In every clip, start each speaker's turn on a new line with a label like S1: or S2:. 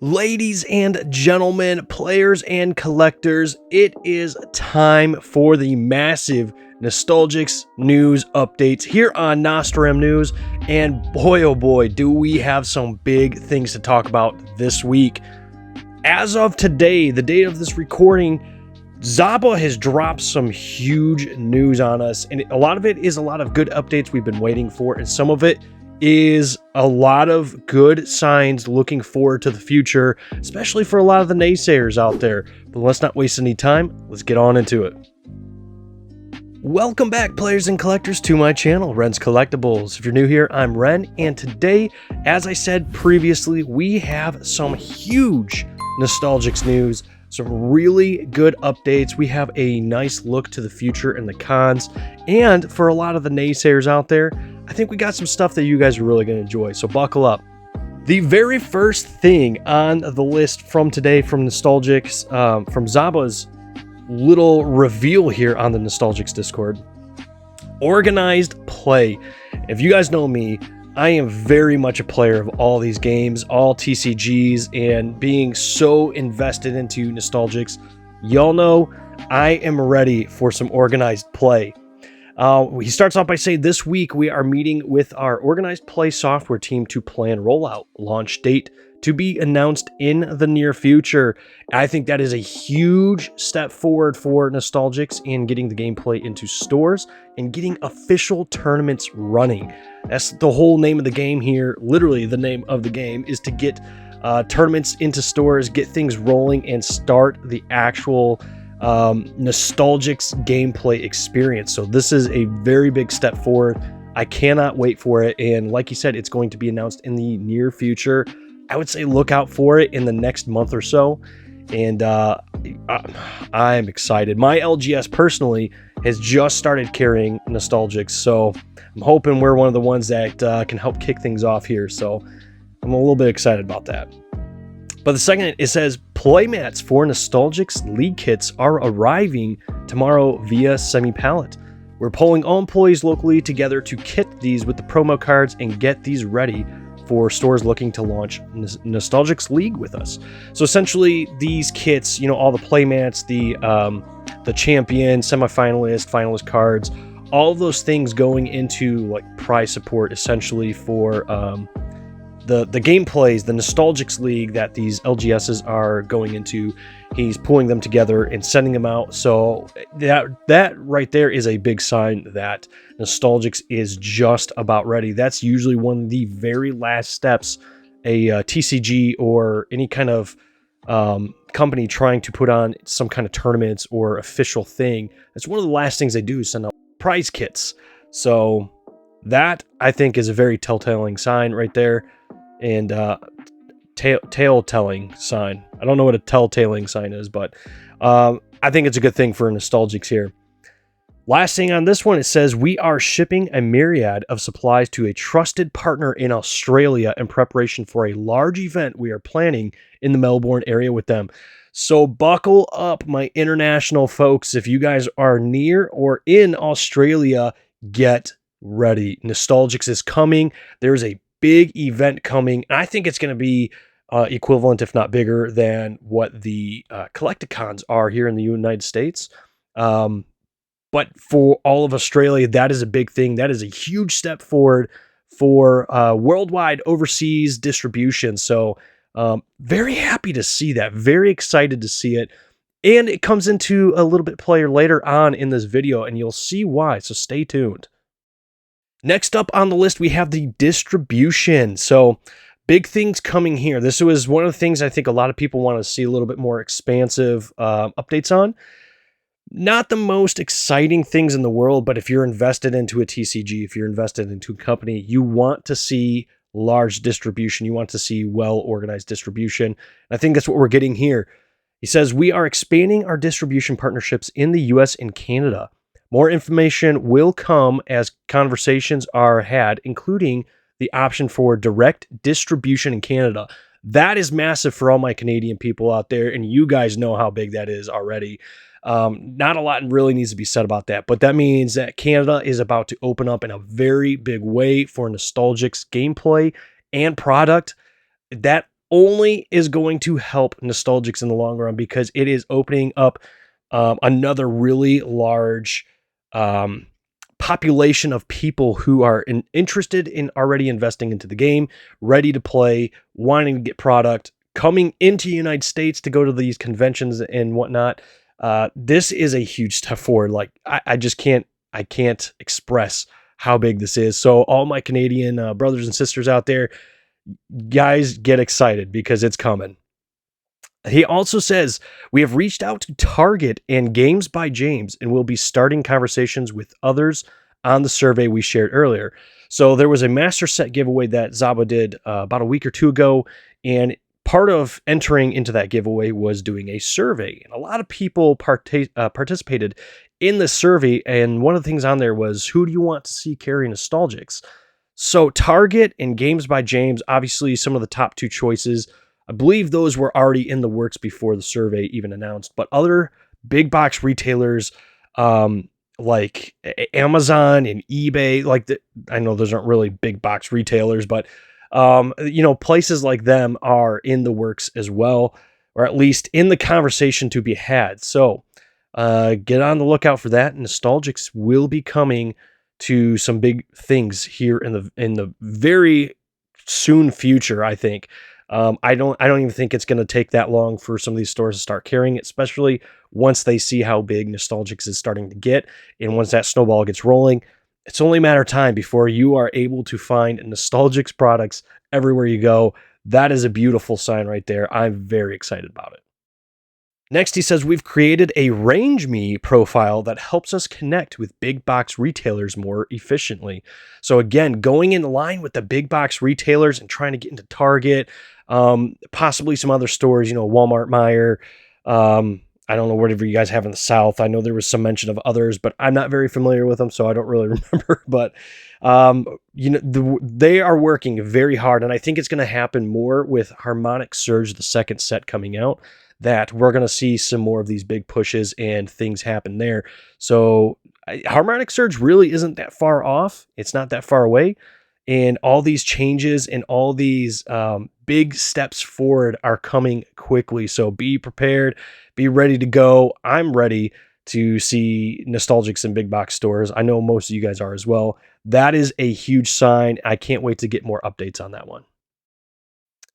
S1: Ladies and gentlemen, players and collectors, it is time for the massive Nostalgix news updates here on Nostrum News. And boy, oh boy, do we have some big things to talk about this week. As of today, the date of this recording, Zaba has dropped some huge news on us, and a lot of it is a lot of good updates we've been waiting for, and some of it is a lot of good signs looking forward to the future, especially for a lot of the naysayers out there. But let's not waste any time. Let's get on into it. Welcome back, players and collectors, to my channel, Ren's Collectibles. If you're new here, I'm Ren, and today, as I said previously, we have some huge Nostalgix news, some really good updates. We have a nice look to the future and the cons, and for a lot of the naysayers out there, I think we got some stuff that you guys are really going to enjoy, so buckle up. The very first thing on the list from today from Nostalgix, from Zaba's little reveal here on the Nostalgix Discord, organized play. If you guys know me, I am very much a player of all these games, all TCGs, and being so invested into Nostalgix, y'all know I am ready for some organized play. He starts off by saying, this week we are meeting with our organized play software team to plan rollout, launch date to be announced in the near future. I think that is a huge step forward for Nostalgix in getting the gameplay into stores and getting official tournaments running. That's the whole name of the game here. Literally the name of the game is to get tournaments into stores, get things rolling, and start the actual Nostalgix gameplay experience. So this is a very big step forward. I cannot wait for it, and like you said, it's going to be announced in the near future. I would say look out for it in the next month or so, and I'm excited. My LGS personally has just started carrying Nostalgix, so I'm hoping we're one of the ones that can help kick things off here, so I'm a little bit excited about that. But the second, it says playmats for Nostalgix League kits are arriving tomorrow via semi-pallet. We're pulling all employees locally together to kit these with the promo cards and get these ready for stores looking to launch Nostalgix League with us. So essentially, these kits, you know, all the playmats, the champion, semi-finalist, finalist cards, all of those things going into like prize support essentially for the gameplays, the Nostalgix League that these LGSs are going into. He's pulling them together and sending them out. So that right there is a big sign that Nostalgix is just about ready. That's usually one of the very last steps a TCG or any kind of company trying to put on some kind of tournaments or official thing. That's one of the last things they do, is send out prize kits. So that, I think, is a very telltale sign right there. And tale-telling sign. I don't know what a telltaling sign is, but I think it's a good thing for Nostalgix here. Last thing on this one, it says we are shipping a myriad of supplies to a trusted partner in Australia in preparation for a large event we are planning in the Melbourne area with them. So buckle up, my international folks. If you guys are near or in Australia, get ready. Nostalgix is coming. There's a big event coming, and I think it's going to be equivalent, if not bigger, than what the Collecticons are here in the United States. But for all of Australia, that is a big thing. That is a huge step forward for worldwide overseas distribution. So very happy to see that. Very excited to see it. And it comes into a little bit player later on in this video, and you'll see why. So stay tuned. Next up on the list, we have the distribution. So big things coming here. This was one of the things I think a lot of people want to see a little bit more expansive updates on. Not the most exciting things in the world, but if you're invested into a TCG, if you're invested into a company, you want to see large distribution. You want to see well-organized distribution. And I think that's what we're getting here. He says, we are expanding our distribution partnerships in the US and Canada. More information will come as conversations are had, including the option for direct distribution in Canada. That is massive for all my Canadian people out there, and you guys know how big that is already. Not a lot really needs to be said about that, but that means that Canada is about to open up in a very big way for Nostalgix gameplay and product. That only is going to help Nostalgix in the long run because it is opening up another really large um, population of people who are interested in already investing into the game, ready to play, wanting to get product, coming into the United States to go to these conventions and whatnot. This is a huge step forward. Like I just can't express how big this is. So all my Canadian brothers and sisters out there, guys, get excited because it's coming. He also says, we have reached out to Target and Games by James and will be starting conversations with others on the survey we shared earlier. So there was a master set giveaway that Zaba did about a week or two ago. And part of entering into that giveaway was doing a survey. And a lot of people participated in the survey. And one of the things on there was, who do you want to see carry Nostalgix? So Target and Games by James, obviously some of the top two choices. I believe those were already in the works before the survey even announced, but other big box retailers like Amazon and eBay, I know those aren't really big box retailers, but places like them are in the works as well, or at least in the conversation to be had. So get on the lookout for that. Nostalgix will be coming to some big things here in the very soon future, I think. I don't even think it's going to take that long for some of these stores to start carrying it, especially once they see how big Nostalgix is starting to get. And once that snowball gets rolling, it's only a matter of time before you are able to find Nostalgix products everywhere you go. That is a beautiful sign right there. I'm very excited about it. Next, he says, we've created a Range Me profile that helps us connect with big box retailers more efficiently. So again, going in line with the big box retailers and trying to get into Target, possibly some other stores, Walmart, Meijer. I don't know whatever you guys have in the South. I know there was some mention of others, but I'm not very familiar with them, so I don't really remember. But they are working very hard, and I think it's going to happen more with Harmonic Surge, the second set coming out, that we're going to see some more of these big pushes and things happen there. So Harmonic Surge really isn't that far off. It's not that far away. And all these changes and all these big steps forward are coming quickly. So be prepared, be ready to go. I'm ready to see Nostalgix in big box stores. I know most of you guys are as well. That is a huge sign. I can't wait to get more updates on that one.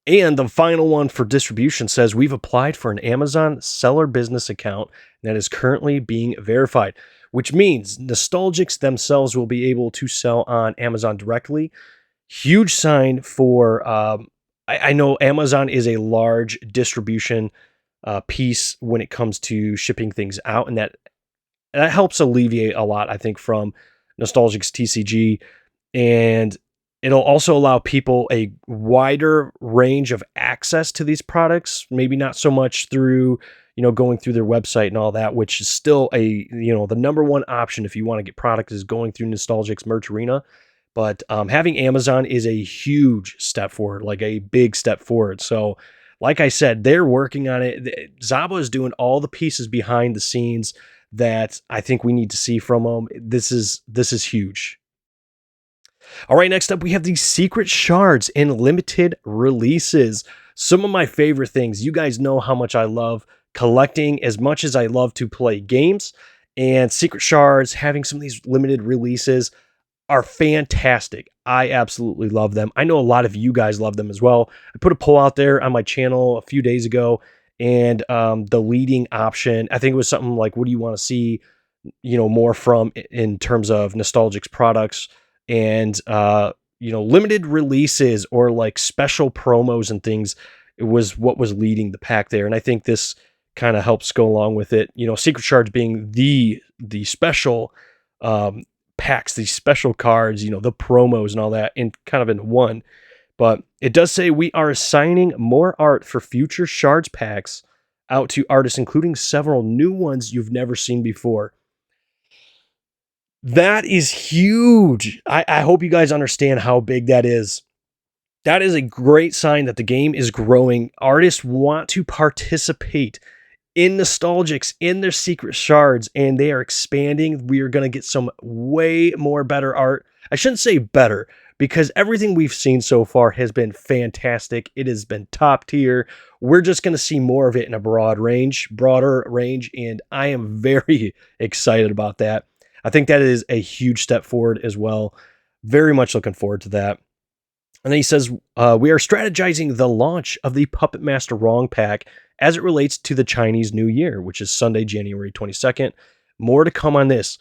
S1: And the final one for distribution says, we've applied for an Amazon seller business account that is currently being verified, which means Nostalgix themselves will be able to sell on Amazon directly. Huge sign for, I know Amazon is a large distribution piece when it comes to shipping things out, and that helps alleviate a lot, I think, from Nostalgix TCG. And it'll also allow people a wider range of access to these products, maybe not so much through, going through their website and all that, which is still the number one option if you want to get product is going through Nostalgix Merch Arena. But having Amazon is a huge step forward, like a big step forward. So like I said, they're working on it. Zaba is doing all the pieces behind the scenes that I think we need to see from them. This is huge. All right, next up, we have these secret shards and limited releases. Some of my favorite things. You guys know how much I love collecting as much as I love to play games. And secret shards, having some of these limited releases are fantastic. I absolutely love them. I know a lot of you guys love them as well. I put a poll out there on my channel a few days ago, and the leading option, I think it was something like, what do you want to see, more from in terms of Nostalgix products? And limited releases or like special promos and things, it was what was leading the pack there. And I think this kind of helps go along with it. Secret shards being the special packs, these special cards, the promos and all that, in kind of in one. But it does say we are assigning more art for future shards packs out to artists, including several new ones you've never seen before. That is huge. I hope you guys understand how big that is. That is a great sign that the game is growing. Artists want to participate in Nostalgix, in their secret shards, and they are expanding. We are going to get some way more better art. I shouldn't say better, because everything we've seen so far has been fantastic. It has been top tier. We're just going to see more of it in a broader range, and I am very excited about that. I think that is a huge step forward as well. Very much looking forward to that. And then he says, we are strategizing the launch of the Puppet Master Wrong pack as it relates to the Chinese New Year, which is Sunday, January 22nd. More to come on this.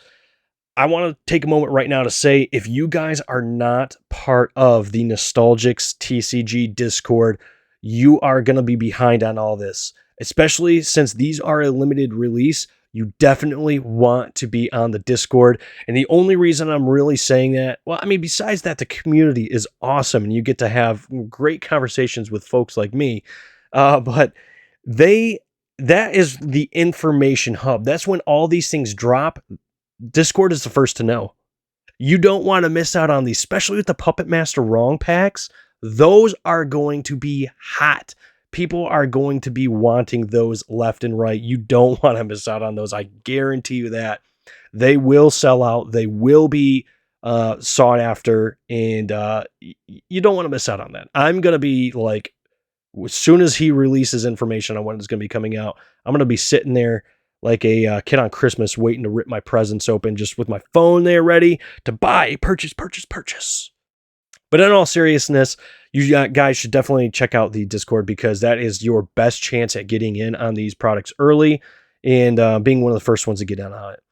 S1: I want to take a moment right now to say, if you guys are not part of the Nostalgix TCG Discord, you are going to be behind on all this, especially since these are a limited release. You definitely want to be on the Discord. And the only reason I'm really saying that, well, I mean, besides that, the community is awesome and you get to have great conversations with folks like me. But that is the information hub. That's when all these things drop. Discord is the first to know. You don't want to miss out on these, especially with the Puppet Master Wrong packs. Those are going to be hot. People are going to be wanting those left and right. You don't want to miss out on those. I guarantee you that. They will sell out. They will be sought after, and you don't want to miss out on that. I'm going to be like, as soon as he releases information on when it's going to be coming out, I'm going to be sitting there like a kid on Christmas waiting to rip my presents open, just with my phone there ready to buy, purchase. But in all seriousness, you guys should definitely check out the Discord, because that is your best chance at getting in on these products early and being one of the first ones to get in on it.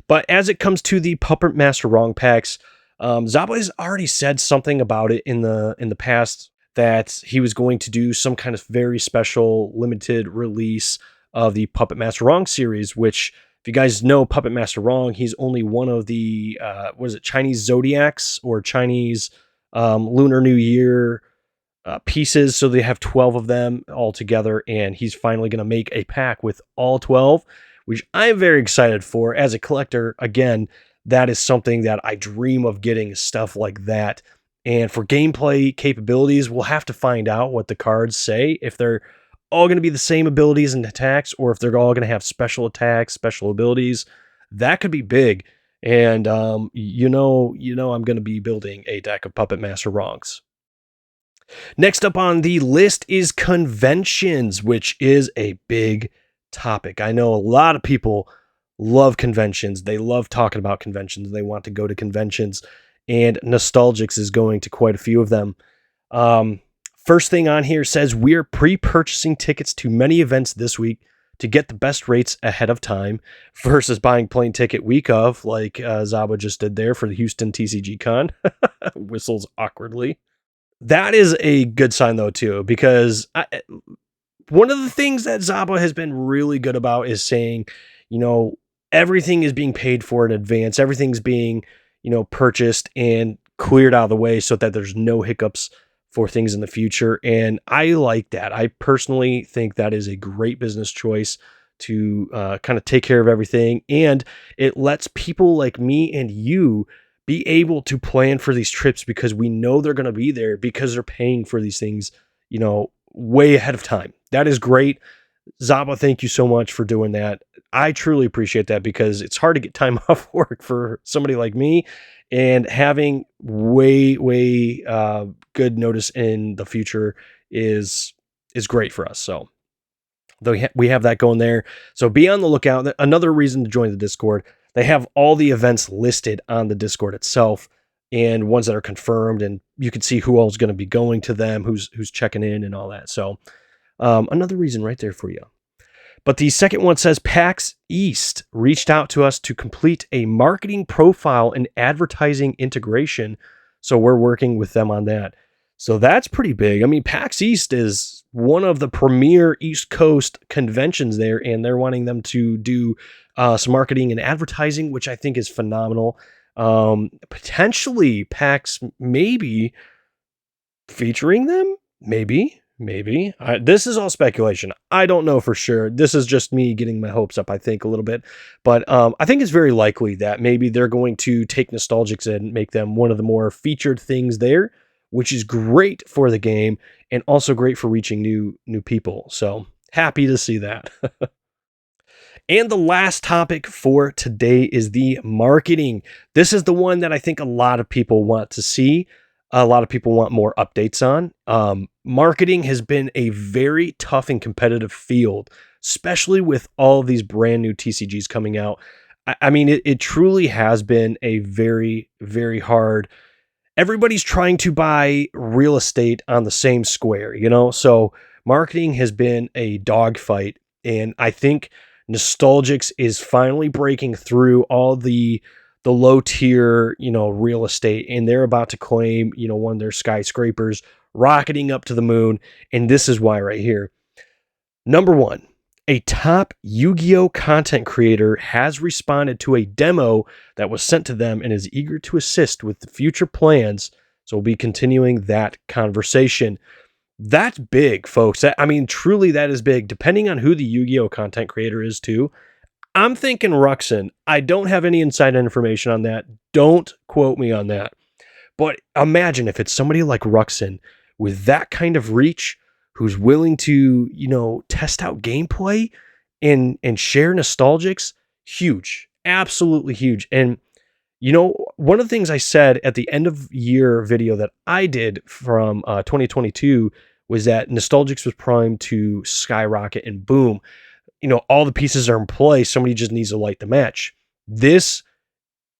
S1: But as it comes to the Puppet Master Wrong packs, Zaba has already said something about it in the past, that he was going to do some kind of very special limited release of the Puppet Master Wrong series, which, if you guys know Puppet Master Wrong, he's only one of the, Chinese Zodiacs or Chinese Lunar New Year pieces. So they have 12 of them all together, and he's finally going to make a pack with all 12, which I'm very excited for. As a collector, again, that is something that I dream of getting, stuff like that. And for gameplay capabilities, we'll have to find out what the cards say, if they're all going to be the same abilities and attacks, or if they're all going to have special attacks, special abilities. That could be big. And I'm going to be building a deck of Puppet Master Wrongs. Next up on the list is conventions, which is a big topic. I know a lot of people love conventions. They love talking about conventions. They want to go to conventions, and Nostalgix is going to quite a few of them. First thing on here says, we're pre-purchasing tickets to many events this week to get the best rates ahead of time versus buying plane ticket week of, like Zaba just did there for the Houston TCG Con. Whistles awkwardly. That is a good sign, though, too, because one of the things that Zaba has been really good about is saying, everything is being paid for in advance. Everything's being, purchased and cleared out of the way so that there's no hiccups for things in the future. And I like that. I personally think that is a great business choice to kind of take care of everything. And it lets people like me and you be able to plan for these trips, because we know they're going to be there, because they're paying for these things, way ahead of time. That is great. Zaba, thank you so much for doing that. I truly appreciate that, because it's hard to get time off work for somebody like me, and having way good notice in the future is great for us. So we have that going there. So be on the lookout. Another reason to join the Discord. They have all the events listed on the Discord itself, and ones that are confirmed, and you can see who all's going to be going to them, who's checking in and all that. So another reason right there for you. But the second one says, PAX East reached out to us to complete a marketing profile and advertising integration. So we're working with them on that. So that's pretty big. I mean, PAX East is one of the premier East Coast conventions there, and they're wanting them to do some marketing and advertising, which I think is phenomenal. Potentially PAX maybe featuring them, maybe. This is all speculation. I don't know for sure. This is just me getting my hopes up, I think, a little bit. But I think it's very likely that maybe they're going to take Nostalgix and make them one of the more featured things there, which is great for the game and also great for reaching new people. So happy to see that. And the last topic for today is the marketing. This is the one that I think a lot of people want to see. a lot of people want more updates on. Marketing has been a very tough and competitive field, especially with all these brand new TCGs coming out. I mean, it truly has been a very, very hard. Everybody's trying to buy real estate on the same square, you know? So marketing has been a dogfight. And I think Nostalgix is finally breaking through all the low tier, real estate, and they're about to claim, one of their skyscrapers, rocketing up to the moon. And this is why right here. Number one, a top Yu-Gi-Oh content creator has responded to a demo that was sent to them and is eager to assist with the future plans. So we'll be continuing that conversation. That's big, folks. I mean, truly, that is big. Depending on who the Yu-Gi-Oh content creator is, too. I'm thinking Ruxin. I don't have any inside information on that. Don't quote me on that. But imagine if it's somebody like Ruxin with that kind of reach, who's willing to, test out gameplay and share Nostalgix. Huge. Absolutely huge. And one of the things I said at the end of year video that I did from 2022 was that Nostalgix was primed to skyrocket, and boom, all the pieces are in place. Somebody just needs to light the match. This,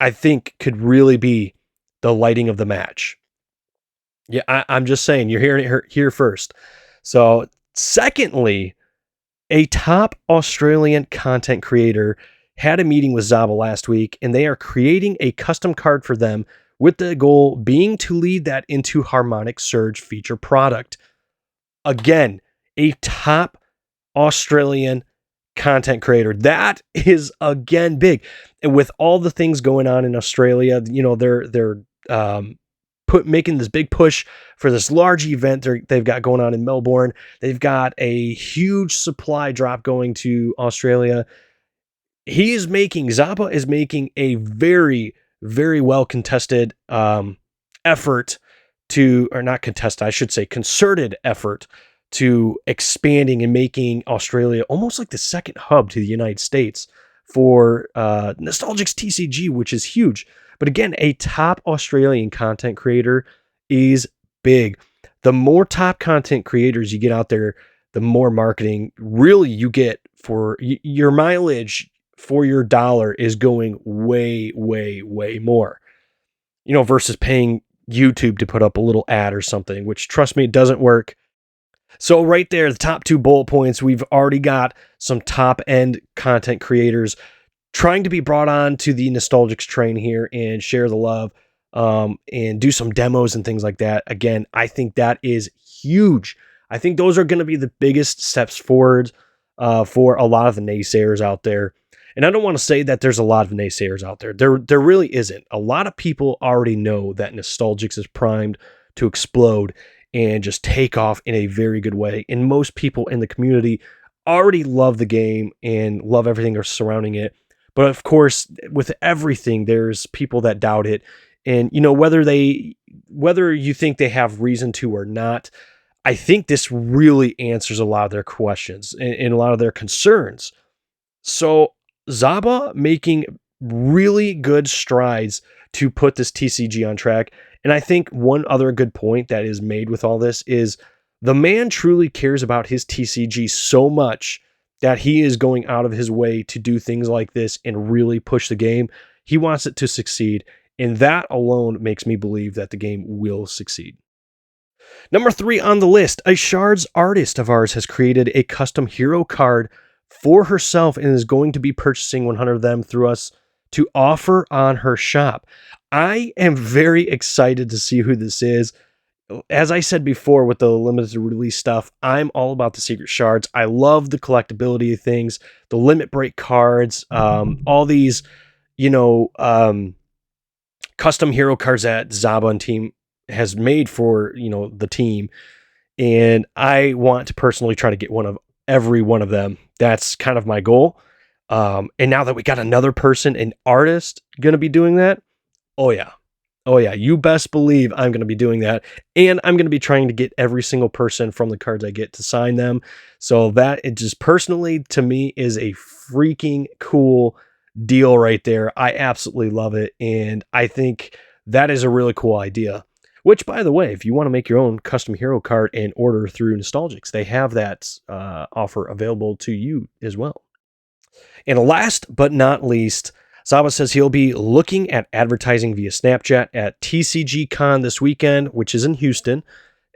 S1: I think, could really be the lighting of the match. Yeah, I'm just saying, you're hearing it here first. So, secondly, a top Australian content creator had a meeting with Zaba last week, and they are creating a custom card for them, with the goal being to lead that into Harmonic Surge feature product. Again, a top Australian content creator. That is again big. And with all the things going on in Australia, they're making this big push for this large event they've got going on in Melbourne. They've got a huge supply drop going to Australia. Zaba is making a very, very well contested effort or not contested, I should say concerted effort to expanding and making Australia almost like the second hub to the United States for Nostalgix TCG, which is huge. But again, a top Australian content creator is big. The more top content creators you get out there, the more marketing really you get for your mileage for your dollar is going way, way, way more, versus paying YouTube to put up a little ad or something, which trust me, it doesn't work. So right there, the top 2 bullet points, we've already got some top end content creators trying to be brought on to the Nostalgix train here and share the love and do some demos and things like that. Again, I think that is huge. I think those are going to be the biggest steps forward for a lot of the naysayers out there. And I don't want to say that there's a lot of naysayers out there. There really isn't. A lot of people already know that Nostalgix is primed to explode and just take off in a very good way. And most people in the community already love the game and love everything surrounding it. But of course, with everything, there's people that doubt it. And, whether you think they have reason to or not, I think this really answers a lot of their questions and a lot of their concerns. So Zaba making really good strides to put this TCG on track. And I think one other good point that is made with all this is the man truly cares about his TCG so much that he is going out of his way to do things like this and really push the game. He wants it to succeed. And that alone makes me believe that the game will succeed. Number 3 on the list, a Shards artist of ours has created a custom hero card for herself and is going to be purchasing 100 of them through us to offer on her shop. I am very excited to see who this is. As I said before with the limited release stuff, I'm all about the secret shards. I love the collectability of things, the limit break cards, all these, custom hero cards that Zaba and team has made for, the team. And I want to personally try to get every one of them. That's kind of my goal. And now that we got another person, an artist, going to be doing that. Oh yeah. You best believe I'm going to be doing that. And I'm going to be trying to get every single person from the cards I get to sign them. So that it just personally to me is a freaking cool deal right there. I absolutely love it. And I think that is a really cool idea. Which, by the way, if you want to make your own custom hero card and order through Nostalgix, they have that offer available to you as well. And last but not least, Zaba says he'll be looking at advertising via Snapchat at TCG Con this weekend, which is in Houston.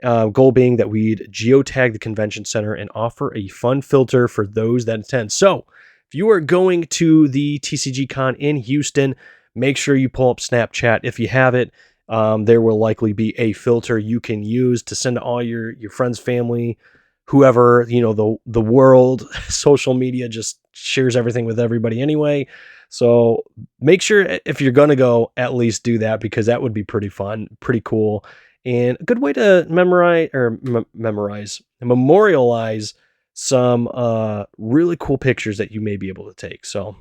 S1: Goal being that we'd geotag the convention center and offer a fun filter for those that attend. So if you are going to the TCG Con in Houston, make sure you pull up Snapchat. If you have it, there will likely be a filter you can use to send to all your friends, family, whoever, the world. Social media just shares everything with everybody anyway. So make sure if you're going to go, at least do that, because that would be pretty fun, pretty cool, and a good way to memorialize some really cool pictures that you may be able to take. So,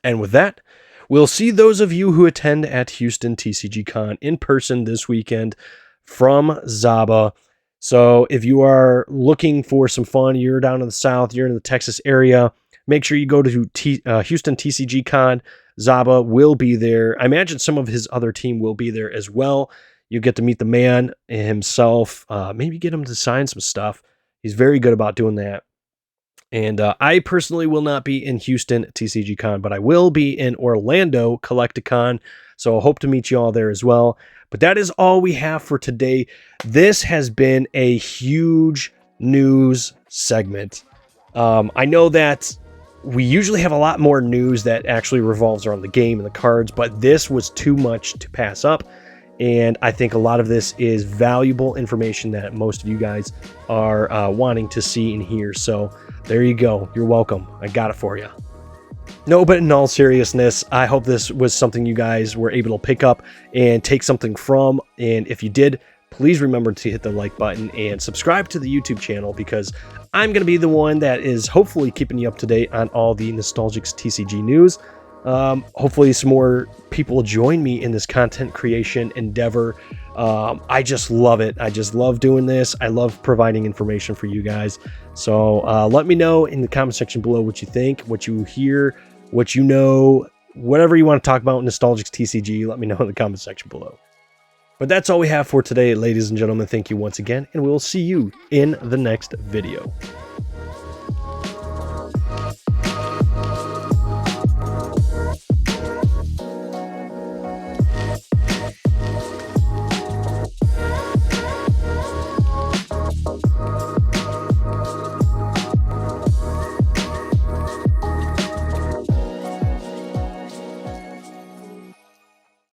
S1: and with that, we'll see those of you who attend at Houston TCG Con in person this weekend from Zaba. So if you are looking for some fun, you're down in the South, you're in the Texas area, make sure you go to Houston TCG Con. Zaba will be there. I imagine some of his other team will be there as well. You get to meet the man himself, maybe get him to sign some stuff. He's very good about doing that. And I personally will not be in Houston TCG Con, but I will be in Orlando Collecticon. So I hope to meet you all there as well. But that is all we have for today. This has been a huge news segment. I know that we usually have a lot more news that actually revolves around the game and the cards, but this was too much to pass up. And I think a lot of this is valuable information that most of you guys are wanting to see and hear. So there you go. You're welcome. I got it for you. No, but in all seriousness, I hope this was something you guys were able to pick up and take something from. And if you did, please remember to hit the like button and subscribe to the YouTube channel, because I'm going to be the one that is hopefully keeping you up to date on all the Nostalgix TCG news. Hopefully some more people join me in this content creation endeavor. I just love it. I just love doing this. I love providing information for you guys. So let me know in the comment section below what you think, what you hear, what you know, whatever you want to talk about in Nostalgix TCG. Let me know in the comment section below. But that's all we have for today, ladies and gentlemen. Thank you once again, and we will see you in the next video.